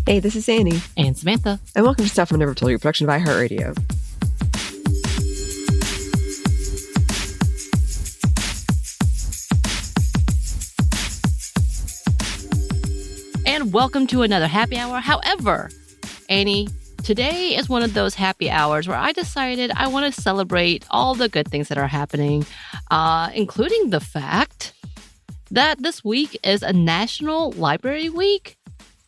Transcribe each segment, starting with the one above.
Hey, this is Anney and Samantha. And welcome to Stuff I've Never Told You, a production of iHeartRadio. And welcome to another happy hour. However, Anney, today is one of those happy hours where I decided I want to celebrate all the good things that are happening, including the fact that this week is a National Library Week.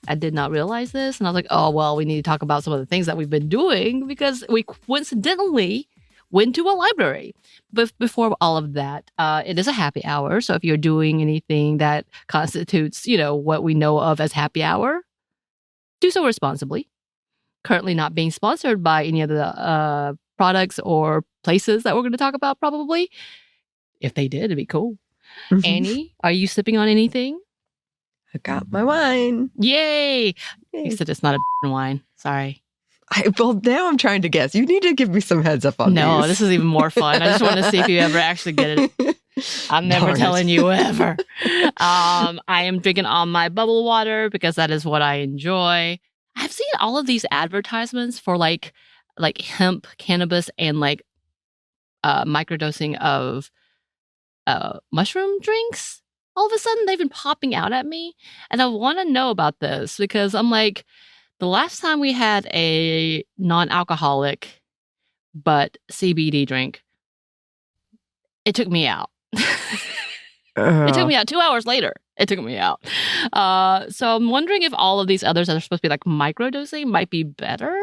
I did not realize this. And I was like, oh, well, we need to talk about some of the things that we've been doing because we coincidentally went to a library. But before all of that, it is a happy hour. So if you're doing anything that constitutes, what we know of as happy hour, do so responsibly. Currently not being sponsored by any of the products or places that we're going to talk about probably. If they did, it'd be cool. Mm-hmm. Anney, are you sipping on anything? I got my wine. Yay! You said it's not a wine. Sorry. Well, now I'm trying to guess. You need to give me some heads up on No, these. This is even more fun. I just want to see if you ever actually get it. I'm never telling you ever. I am drinking all my bubble water because that is what I enjoy. I've seen all of these advertisements for like hemp, cannabis, and microdosing of mushroom drinks. All of a sudden, they've been popping out at me. And I want to know about this because I'm like, the last time we had a non-alcoholic but CBD drink, it took me out. It took me out 2 hours later. It took me out. So I'm wondering if all of these others that are supposed to be like microdosing might be better.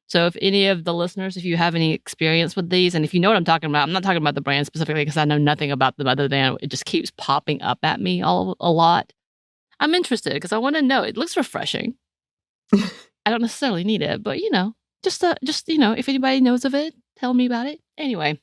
So if any of the listeners, if you have any experience with these, and if you know what I'm talking about, I'm not talking about the brand specifically because I know nothing about them other than it just keeps popping up at me a lot. I'm interested because I want to know. It looks refreshing. I don't necessarily need it, but just if anybody knows of it, tell me about it. Anyway.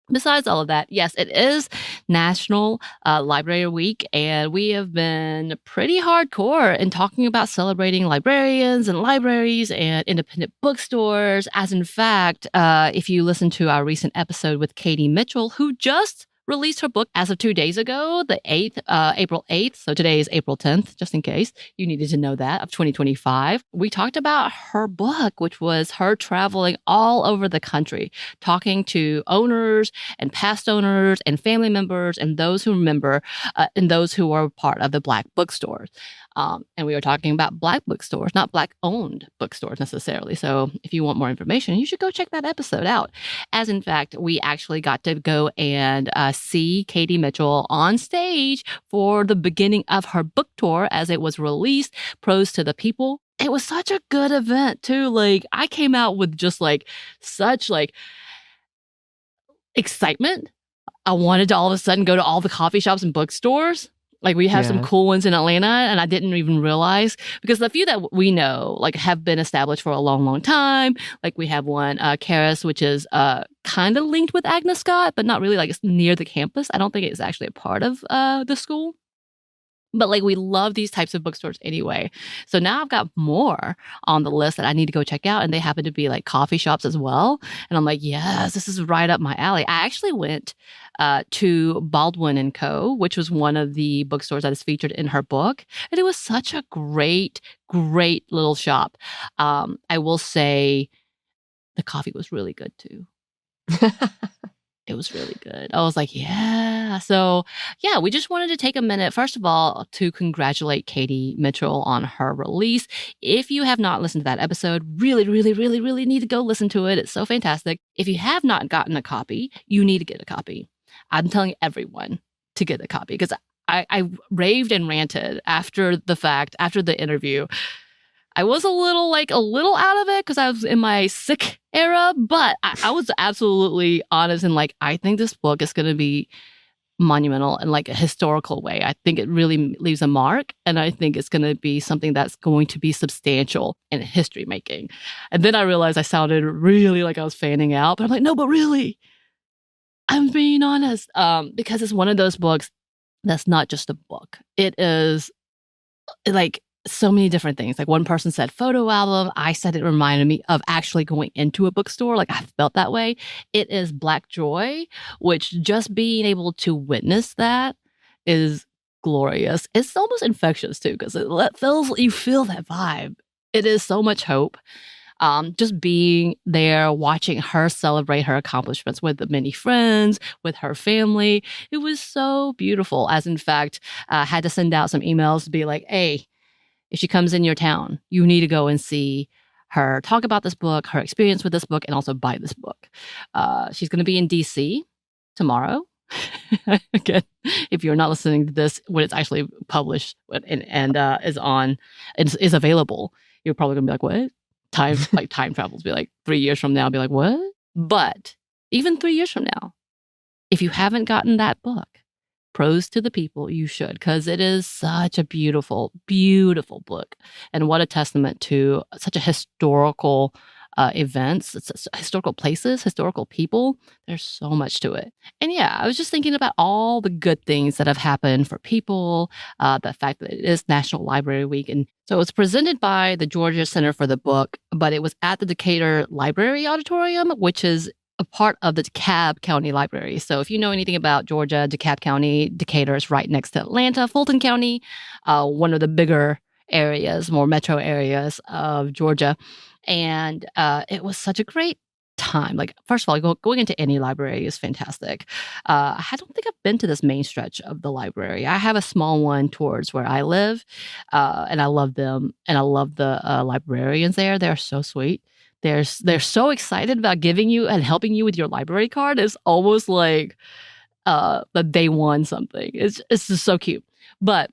Besides all of that, yes, it is National Library Week, and we have been pretty hardcore in talking about celebrating librarians and libraries and independent bookstores. As in fact, if you listen to our recent episode with Katie Mitchell, who just released her book as of 2 days ago, the 8th, April 8th. So today is April 10th, just in case you needed to know that, of 2025. We talked about her book, which was her traveling all over the country, talking to owners and past owners and family members and those who remember and those who are part of the Black bookstores. And we were talking about Black bookstores, not Black-owned bookstores necessarily. So if you want more information, you should go check that episode out. As in fact, we actually got to go and see Katie Mitchell on stage for the beginning of her book tour as it was released, Prose to the People. It was such a good event too. Like I came out with just such excitement. I wanted to all of a sudden go to all the coffee shops and bookstores. Like we have some cool ones in Atlanta and I didn't even realize because the few that we know have been established for a long, long time. Like we have one, Karis, which is kind of linked with Agnes Scott, but not really it's near the campus. I don't think it's actually a part of the school. But we love these types of bookstores anyway. So now I've got more on the list that I need to go check out. And they happen to be coffee shops as well. And I'm like, yes, this is right up my alley. I actually went to Baldwin & Co., which was one of the bookstores that is featured in her book. And it was such a great, great little shop. I will say the coffee was really good too. It was really good. I was like, yeah. So, yeah, we just wanted to take a minute, first of all, to congratulate Katie Mitchell on her release. If you have not listened to that episode, really, really, really, really need to go listen to it. It's so fantastic. If you have not gotten a copy, you need to get a copy. I'm telling everyone to get a copy because I raved and ranted after the fact, after the interview. I was a little out of it because I was in my sick era, but I was absolutely honest and I think this book is going to be monumental in a historical way. I think it really leaves a mark, and I think it's going to be something that's going to be substantial in history making. And then I realized I sounded really like I was fanning out, but I'm like, no, but really, I'm being honest, because it's one of those books that's not just a book. It is so many different things. One person said photo album. I said it reminded me of actually going into a bookstore. I felt that way. It is Black joy, which just being able to witness that is glorious. It's almost infectious too, because you feel that vibe. it is so much hope. Just being there, watching her celebrate her accomplishments with the many friends, with her family. It was so beautiful. As in fact, had to send out some emails to be like, hey, if she comes in your town, you need to go and see her talk about this book, her experience with this book, and also buy this book. She's going to be in DC tomorrow. Again, if you're not listening to this when it's actually published and is available, you're probably gonna be like, what? Time travels, be like 3 years from now, I'll be like, what? But even 3 years from now, if you haven't gotten that book, Prose to the People, you should, because it is such a beautiful, beautiful book. And what a testament to such a historical events, it's historical places, historical people. There's so much to it. And yeah, I was just thinking about all the good things that have happened for people, the fact that it is National Library Week. And so it was presented by the Georgia Center for the Book, but it was at the Decatur Library Auditorium, which is a part of the DeKalb County Library. So if you know anything about Georgia, DeKalb County, Decatur is right next to Atlanta, Fulton County, one of the bigger areas, more metro areas of Georgia. And it was such a great time. Like, first of all, going into any library is fantastic. I don't think I've been to this main stretch of the library. I have a small one towards where I live, and I love them. And I love the librarians there. They're so sweet. They're so excited about giving you and helping you with your library card. It's almost like that they won something. It's just so cute. But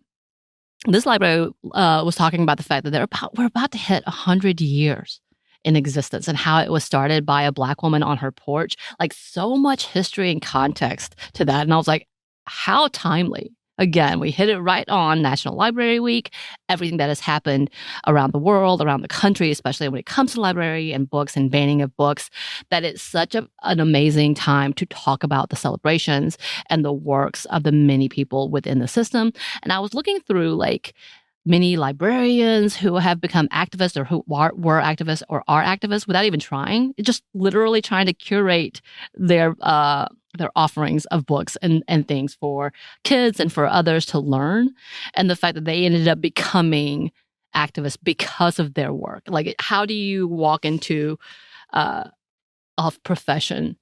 this library was talking about the fact that we're about to hit 100 years in existence and how it was started by a Black woman on her porch. Like, so much history and context to that. And I was like, how timely. Again, we hit it right on National Library Week, everything that has happened around the world, around the country, especially when it comes to library and books and banning of books, that it's such an amazing time to talk about the celebrations and the works of the many people within the system. And I was looking through like many librarians who have become activists or who were activists or are activists without even trying, just literally trying to curate their offerings of books and things for kids and for others to learn. And the fact that they ended up becoming activists because of their work. Like, how do you walk into a profession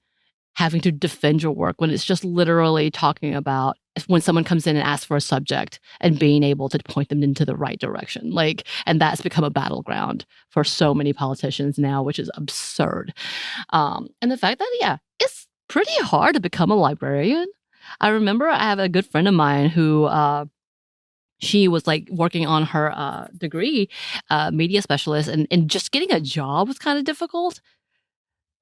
having to defend your work when it's just literally talking about when someone comes in and asks for a subject and being able to point them into the right direction. Like, and that's become a battleground for so many politicians now, which is absurd. And the fact that, yeah, it's pretty hard to become a librarian. I remember I have a good friend of mine who she was like working on her degree, media specialist, and just getting a job was kind of difficult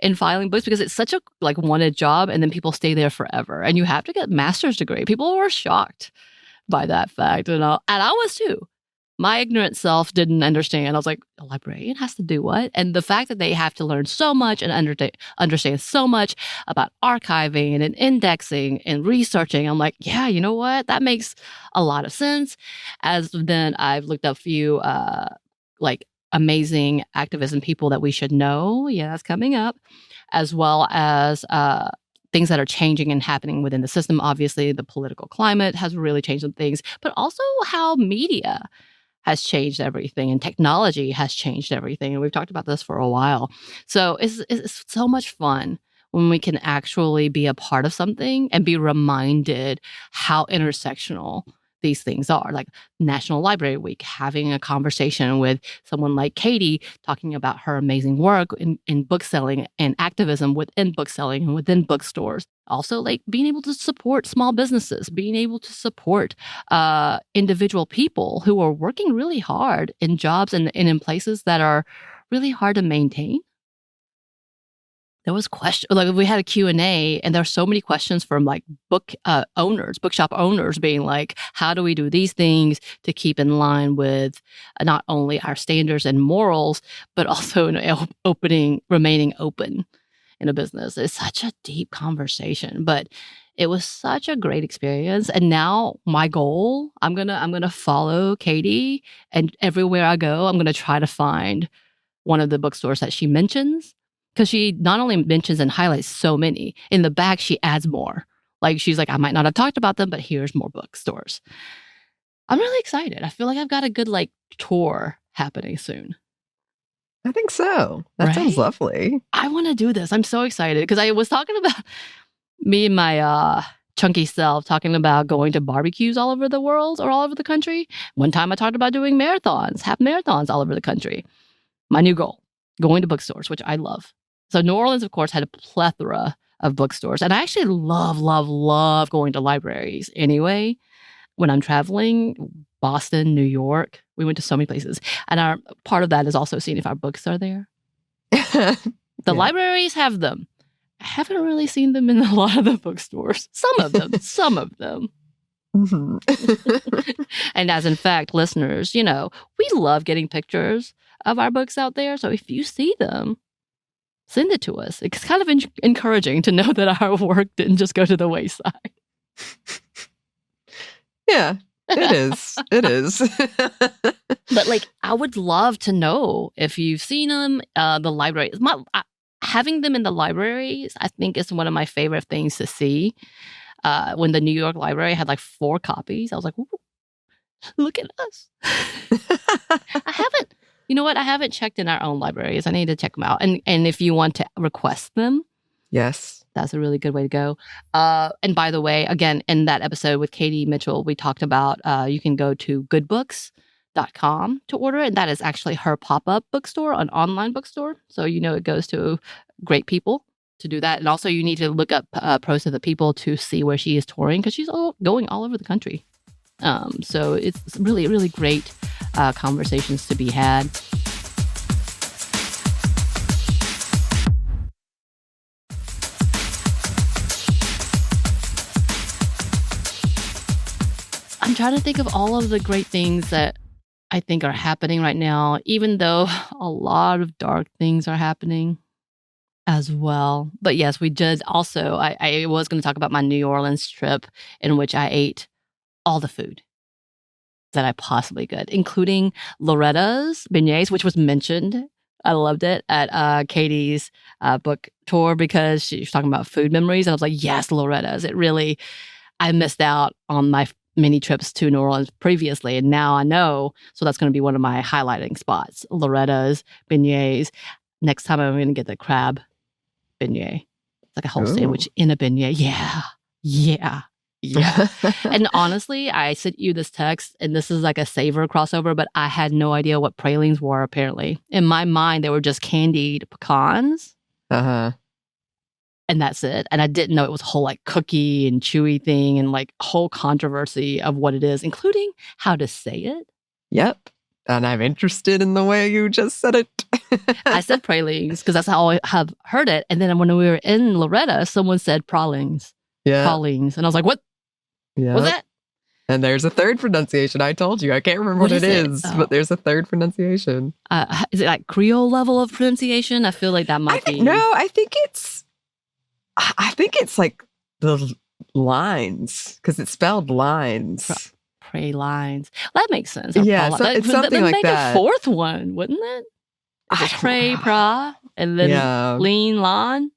in filing books because it's such a like wanted job, and then people stay there forever, and you have to get a master's degree. People were shocked by that fact, and I was too. My ignorant self didn't understand. I was like, a librarian has to do what? And the fact that they have to learn so much and understand so much about archiving and indexing and researching, I'm like, yeah, you know what? That makes a lot of sense. As then I've looked up a few like amazing activism people that we should know. Yeah, that's coming up, as well as things that are changing and happening within the system. Obviously, the political climate has really changed some things, but also how media has changed everything and technology has changed everything. And we've talked about this for a while. So it's so much fun when we can actually be a part of something and be reminded how intersectional these things are. Like National Library Week, having a conversation with someone like Katie, talking about her amazing work in book selling and activism within book selling and within bookstores. Also, like being able to support small businesses, being able to support individual people who are working really hard in jobs and in places that are really hard to maintain. There was question, like we had a Q&A, and there are so many questions from like bookshop owners being like, how do we do these things to keep in line with not only our standards and morals, but also remaining open in a business. It's such a deep conversation, but it was such a great experience. And now my goal, I'm gonna follow Katie, and everywhere I go, I'm gonna try to find one of the bookstores that she mentions. Because she not only mentions and highlights so many, in the back, she adds more. Like, she's like, I might not have talked about them, but here's more bookstores. I'm really excited. I feel like I've got a good, like, tour happening soon. I think so. That sounds lovely. I want to do this. I'm so excited because I was talking about me and my chunky self talking about going to barbecues all over the world or all over the country. One time I talked about doing marathons, half marathons all over the country. My new goal, going to bookstores, which I love. So New Orleans, of course, had a plethora of bookstores. And I actually love going to libraries anyway. When I'm traveling, Boston, New York, we went to so many places. And part of that is also seeing if our books are there. The libraries have them. I haven't really seen them in a lot of the bookstores. Some of them. Mm-hmm. And as in fact, listeners, we love getting pictures of our books out there. So if you see them, send it to us. It's kind of encouraging to know that our work didn't just go to the wayside. Yeah, it is. It is. But I would love to know if you've seen them. The libraries, having them in the libraries, I think is one of my favorite things to see. When the New York Library had 4 copies, I was like, ooh, look at us. I haven't. You know what? I haven't checked in our own libraries. I need to check them out. And if you want to request them, yes, that's a really good way to go. And by the way, again, in that episode with Katie Mitchell, we talked about you can go to goodbooks.com to order it. And that is actually her pop-up bookstore, an online bookstore. So it goes to great people to do that. And also you need to look up Pros of the People to see where she is touring because she's going all over the country. So it's really, really great conversations to be had. I'm trying to think of all of the great things that I think are happening right now, even though a lot of dark things are happening as well. But yes, we did also, I was going to talk about my New Orleans trip in which I ate all the food that I possibly could, including Loretta's beignets, which was mentioned. I loved it at Katie's book tour because she was talking about food memories. And I was like, yes, Loretta's. I missed out on my many trips to New Orleans previously. And now I know. So that's going to be one of my highlighting spots. Loretta's beignets. Next time I'm going to get the crab beignet. It's like a whole sandwich in a beignet. Yeah. And honestly, I sent you this text, and this is like a savor crossover, but I had no idea what pralines were, apparently. In my mind, they were just candied pecans. Uh-huh. And that's it. And I didn't know it was a whole cookie and chewy thing and whole controversy of what it is, including how to say it. Yep. And I'm interested in the way you just said it. I said pralines because that's how I have heard it. And then when we were in Loretta, someone said pralines. Yeah. Pralines. And I was like, what? Yeah. What's that? And there's a third pronunciation. I told you. I can't remember what it is, but there's a third pronunciation. Is it Creole level of pronunciation? I feel like that might be. No, I think it's the lines because it's spelled lines. Pralines. That makes sense. Yeah, so it's something like that. Make a fourth one, wouldn't it? It's pray, pra, and then lean, line.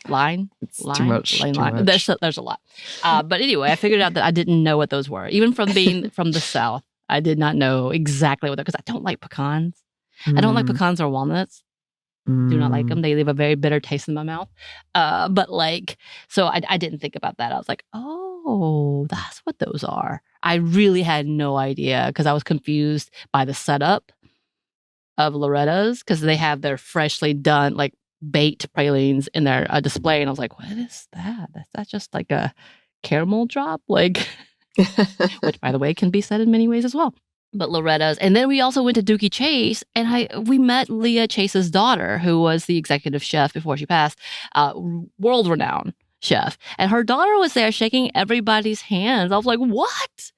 It's too much. Line. There's a lot. But anyway, I figured out that I didn't know what those were. Even from being from the South, I did not know exactly what they're, because I don't like pecans. I don't like pecans or walnuts. Do not like them. They leave a very bitter taste in my mouth. But so I didn't think about that. I was like, oh, that's what those are. I really had no idea because I was confused by the setup of Loretta's because they have their freshly done, baked pralines in their display. And I was like, what is that? That's just like a caramel drop? Which, by the way, can be said in many ways as well. But Loretta's. And then we also went to Dookie Chase, and we met Leah Chase's daughter, who was the executive chef before she passed, world-renowned chef. And her daughter was there shaking everybody's hands. I was like, what?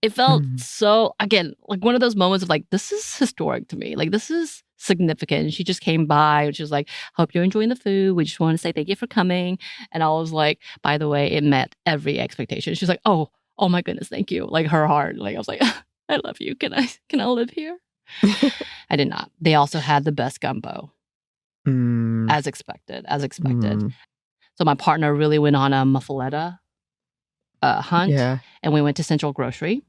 It felt so, again, one of those moments of this is historic to me. This is significant. And she just came by and she was like, hope you're enjoying the food. We just want to say thank you for coming. And I was like, by the way, it met every expectation. She's like, oh my goodness, thank you. Her heart. I was like, I love you. Can I live here? I did not. They also had the best gumbo. As expected. So my partner really went on a muffaletta hunt. Yeah. And we went to Central Grocery.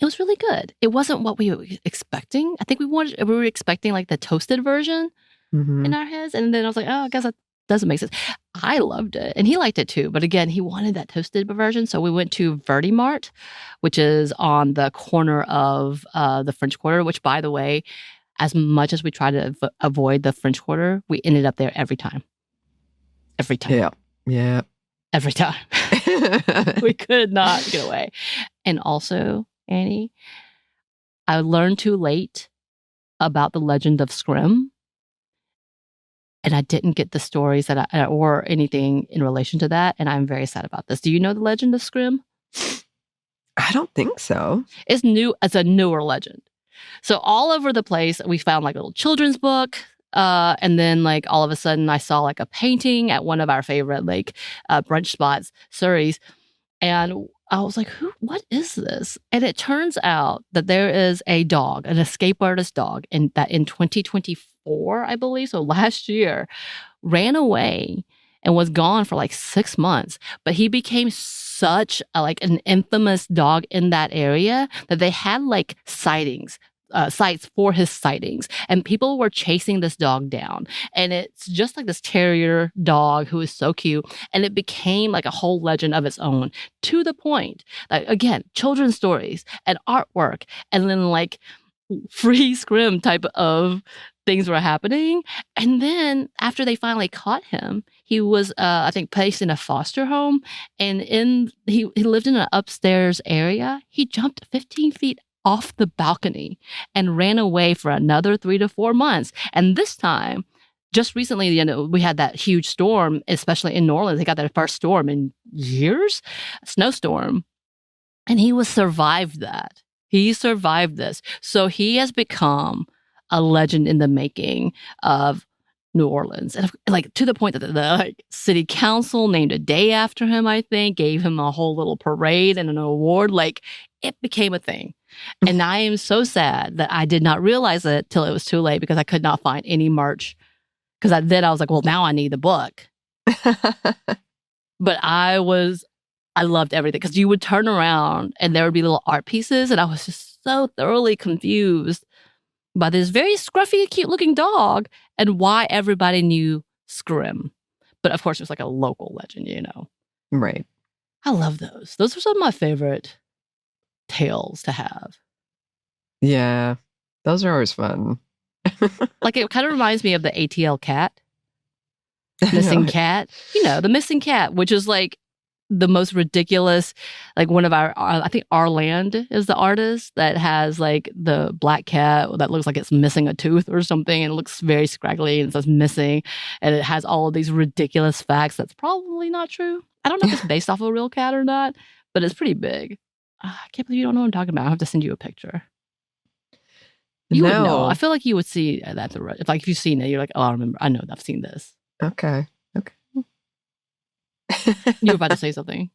it was really good. It wasn't what we were expecting. I think we were expecting like the toasted version in our heads. And then I was like, oh, I guess that doesn't make sense. I loved it. And he liked it too. But again, he wanted that toasted version. So we went to Vertimart, which is on the corner of the French Quarter, which, by the way, as much as we tried to avoid the French Quarter, we ended up there every time. Every time. Yeah. Yeah. Every time. We could not get away. And also, Anney, I learned too late about the legend of Scrim. And I didn't get the stories or anything in relation to that. And I'm very sad about this. Do you know the legend of Scrim? I don't think so. It's new. It's a newer legend. So all over the place, we found like a little children's book. And then like all of a sudden I saw like a painting at one of our favorite like brunch spots, Surrey's. And I was like, what is this? And it turns out that there is a dog, an escape artist dog, and that in 2024, I believe, so last year, ran away and was gone for like 6 months. But he became such an infamous dog in that area that they had like sightings. Sites for his sightings, and people were chasing this dog down. And it's just like this terrier dog who is so cute, and it became like a whole legend of its own, to the point that, again, children's stories and artwork, and then like free scrim type of things were happening. And then after they finally caught him, he was I think placed in a foster home, and he lived in an upstairs area. He jumped 15 feet off the balcony and ran away for another 3 to 4 months. And this time, just recently, we had that huge storm, especially in New Orleans. They got their first storm in years, a snowstorm. And he survived that. He survived this. So he has become a legend in the making of New Orleans. And like to the point that the city council named a day after him, I think, gave him a whole little parade and an award. Like, it became a thing. And I am so sad that I did not realize it till it was too late, because I could not find any merch. Because then I was like, well, now I need the book. But I loved everything, because you would turn around and there would be little art pieces. And I was just so thoroughly confused by this very scruffy, cute looking dog and why everybody knew Scrim. But of course, it was like a local legend, Right. I love those. Those are some of my favorite tales to have. Yeah, those are always fun. Like, it kind of reminds me of the ATL cat, missing cat. The missing cat, which is like the most ridiculous. Like, one of I think Arland is the artist that has like the black cat that looks like it's missing a tooth or something, and it looks very scraggly and it says missing, and it has all of these ridiculous facts that's probably not true. I don't know if it's based off of a real cat or not, but it's pretty big. I can't believe you don't know what I'm talking about. I have to send you a picture. You would know. I feel like you would see that. If you've seen it, you're like, oh, I remember. I know. I've seen this. Okay. You were about to say something.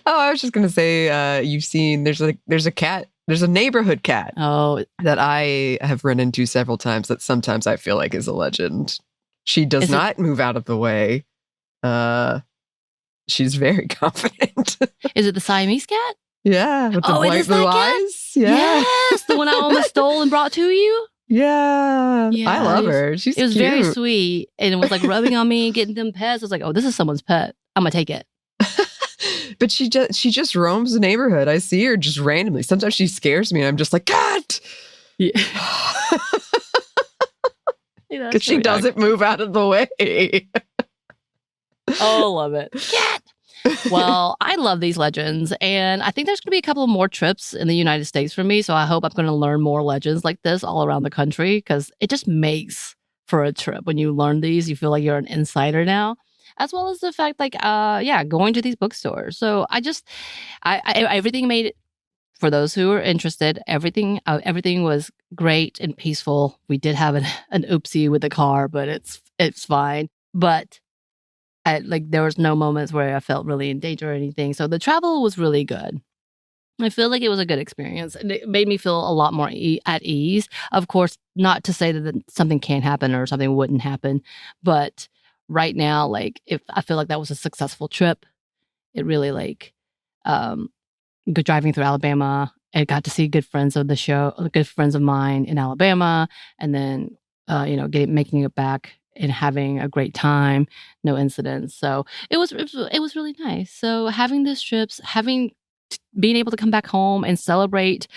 Oh, I was just going to say, you've seen, there's a cat, there's a neighborhood cat that I have run into several times that sometimes I feel like is a legend. She does not move out of the way. She's very confident. Is it the Siamese cat? Yeah, with the bright blue eyes. Yeah. Yes, the one I almost stole and brought to you. Yeah, I love her. She's It was cute. very sweet, and it was like rubbing on me, getting them pets. I was like, oh, this is someone's pet. I'm gonna take it. But she just roams the neighborhood. I see her just randomly. Sometimes she scares me, and I'm just like, cat. Yeah. Because she doesn't move out of the way. Oh, love it. Cat. Well, I love these legends, and I think there's going to be a couple of more trips in the United States for me, so I hope I'm going to learn more legends like this all around the country, because it just makes for a trip. When you learn these, you feel like you're an insider now, as well as the fact, like, going to these bookstores. So I everything made it, for those who are interested, everything was great and peaceful. We did have an oopsie with the car, but it's fine. But there was no moments where I felt really in danger or anything. So the travel was really good. I feel like it was a good experience, and it made me feel a lot more at ease. Of course, not to say that something can't happen or something wouldn't happen, but right now, like, if I feel like that was a successful trip, it really driving through Alabama I got to see good friends of the show, good friends of mine in Alabama, and then making it back and having a great time, no incidents. So it was really nice. So having these trips, being able to come back home and celebrate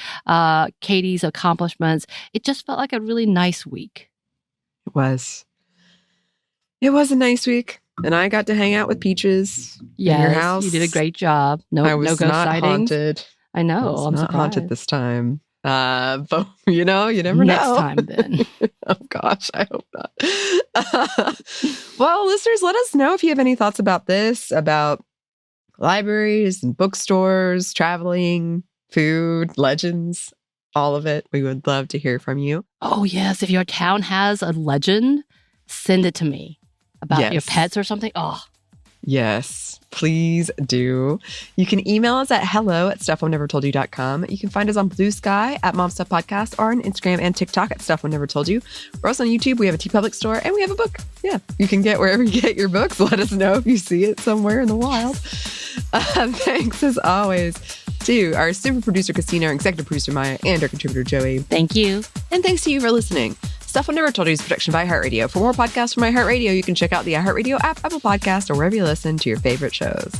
Katie's accomplishments, it just felt like a really nice week. It was a nice week. And I got to hang out with Peaches in your house. You did a great job. No ghost sightings. Haunted. I know. I'm not haunted this time. But you never know. Next time then. Oh gosh, I hope not. Well, listeners, let us know if you have any thoughts about this, about libraries and bookstores, traveling, food, legends, all of it. We would love to hear from you. Oh yes, if your town has a legend, send it to me about your pets or something. Oh, yes, please do. You can email us at hello@stuffmonevertoldyou.com. You can find us on Blue Sky at Mom Stuff Podcast or on Instagram and TikTok at Stuff One Never Told You. We're also on YouTube. We have a TeePublic store and we have a book. Yeah, you can get wherever you get your books. Let us know if you see it somewhere in the wild. Thanks as always to our super producer Christina, our executive producer Maya, and our contributor Joey. Thank you. And thanks to you for listening. Stuff One Never Told You is a production by iHeartRadio. For more podcasts from iHeartRadio, you can check out the iHeartRadio app, Apple Podcast, or wherever you listen to your favorite shows.